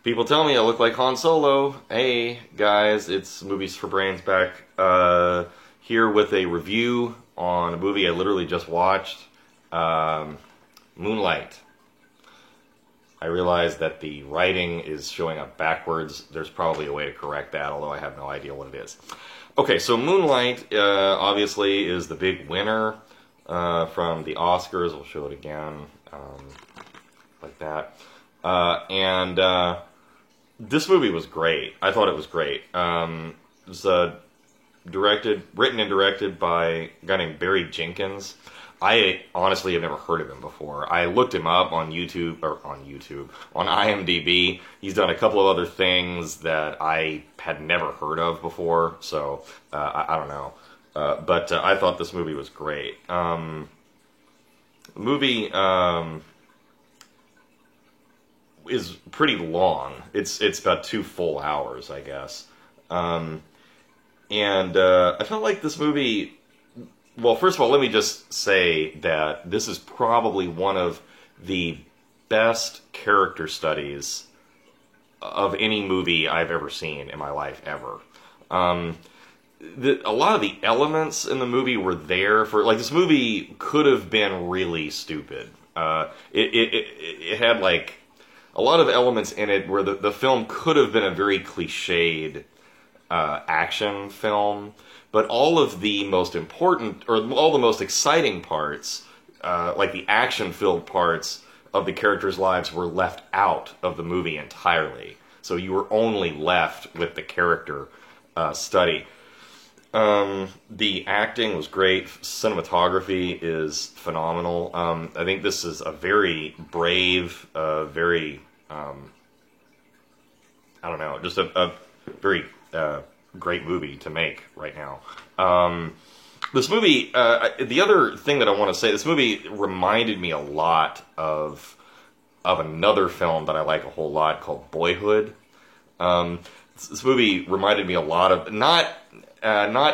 People tell me I look like Han Solo. Hey, guys, it's Movies for Brains back here with a review on a movie I literally just watched, Moonlight. I realize that the writing is showing up backwards. There's probably a way to correct that, although I have no idea what it is. Okay, so Moonlight, obviously, is the big winner from the Oscars. We'll show it again, like that. This movie was great. I thought it was great. It was written and directed by a guy named Barry Jenkins. I honestly have never heard of him before. I looked him up on on IMDb. He's done a couple of other things that I had never heard of before, so I don't know. But I thought this movie was great. The movie is pretty long. It's about 2 full hours, I guess. I felt like this movie... Well, first of all, let me just say that this is probably one of the best character studies of any movie I've ever seen in my life, ever. A lot of the elements in the movie were there for... Like, this movie could have been really stupid. It had, like, a lot of elements in it where the film could have been a very cliched action film, but all of the most important, or all the most exciting parts, like the action-filled parts of the characters' lives, were left out of the movie entirely. So you were only left with the character study. The acting was great. Cinematography is phenomenal. I think this is a very brave, very, I don't know, just a very great movie to make right now. This movie, the other thing that I want to say, this movie reminded me a lot of another film that I like a whole lot called Boyhood. This movie reminded me a lot of, not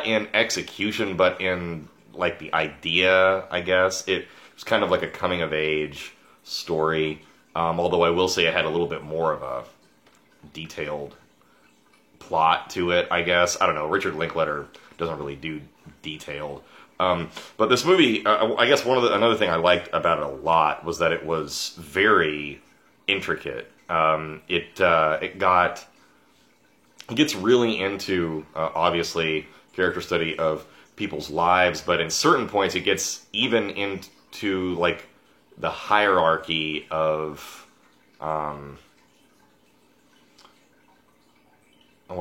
in execution, but in, like, the idea, I guess. It was kind of like a coming-of-age story, although I will say it had a little bit more of a detailed plot to it, I guess. I don't know, Richard Linklater doesn't really do detailed. But this movie, I guess another thing I liked about it a lot was that it was very intricate. It gets really into, obviously, character study of people's lives, but in certain points it gets even into, like, the hierarchy of, what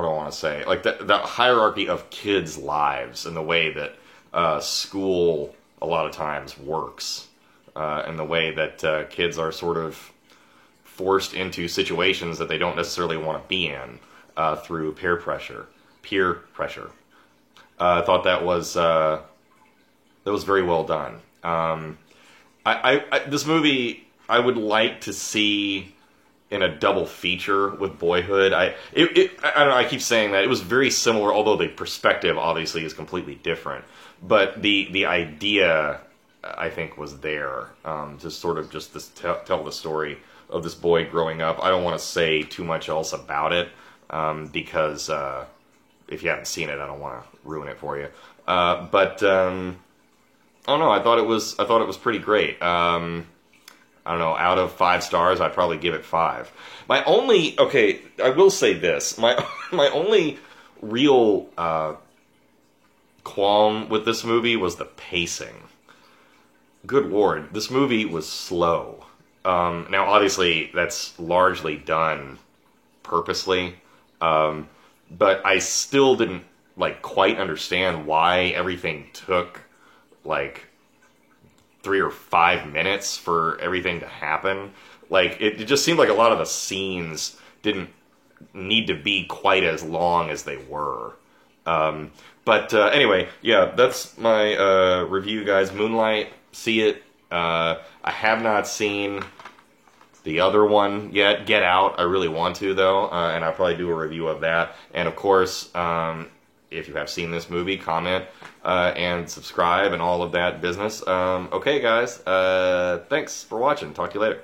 do I want to say? Like, the hierarchy of kids' lives and the way that school, a lot of times, works. And the way that kids are sort of forced into situations that they don't necessarily want to be in. Through peer pressure. I thought that was very well done. This movie I would like to see in a double feature with Boyhood. I don't know. I keep saying that it was very similar, although the perspective obviously is completely different. But the idea, I think, was there to sort of just tell the story of this boy growing up. I don't want to say too much else about it. Because if you haven't seen it, I don't want to ruin it for you. I don't know. I thought it was pretty great. I don't know. Out of 5 stars, I'd probably give it 5. I will say this. My only real qualm with this movie was the pacing. Good Lord, this movie was slow. Now, obviously, that's largely done purposely. But I still didn't, like, quite understand why everything took, like, 3 or 5 minutes for everything to happen. Like, it just seemed like a lot of the scenes didn't need to be quite as long as they were. Anyway, yeah, that's my review, guys. Moonlight, see it. I have not seen the other one yet, Get Out. I really want to, though, and I'll probably do a review of that. And, of course, if you have seen this movie, comment and subscribe and all of that business. Okay, guys, thanks for watching. Talk to you later.